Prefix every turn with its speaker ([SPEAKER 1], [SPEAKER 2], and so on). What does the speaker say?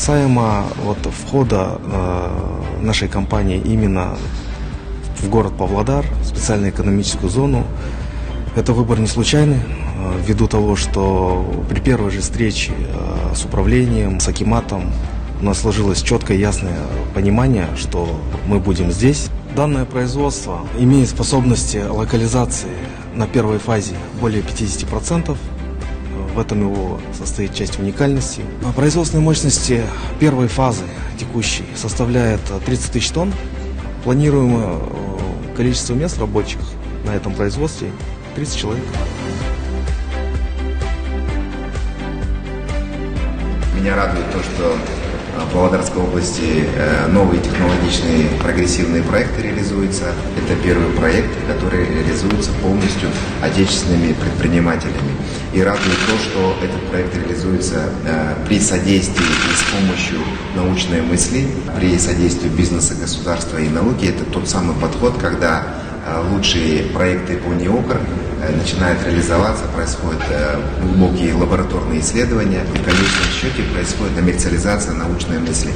[SPEAKER 1] Касаемо входа нашей компании именно в город Павлодар, в специальную экономическую зону, это выбор не случайный, ввиду того, что при первой же встрече с управлением, с акиматом у нас сложилось четкое и ясное понимание, что мы будем здесь. Данное производство имеет способности локализации на первой фазе более 50%. В этом его состоит часть уникальности. Производственные мощности первой фазы текущей составляет 30 тысяч тонн. Планируемое количество мест рабочих на этом производстве 30 человек.
[SPEAKER 2] Меня радует то, что в Павлодарской области новые технологичные прогрессивные проекты реализуются. Это первый проект, который реализуется полностью отечественными предпринимателями. И радует то, что этот проект реализуется при содействии и с помощью научной мысли, при содействии бизнеса, государства и науки. Это тот самый подход, когда лучшие проекты по НИОКР начинают реализоваться, происходят глубокие лабораторные исследования, и в конечном счете происходит коммерциализация научной мысли.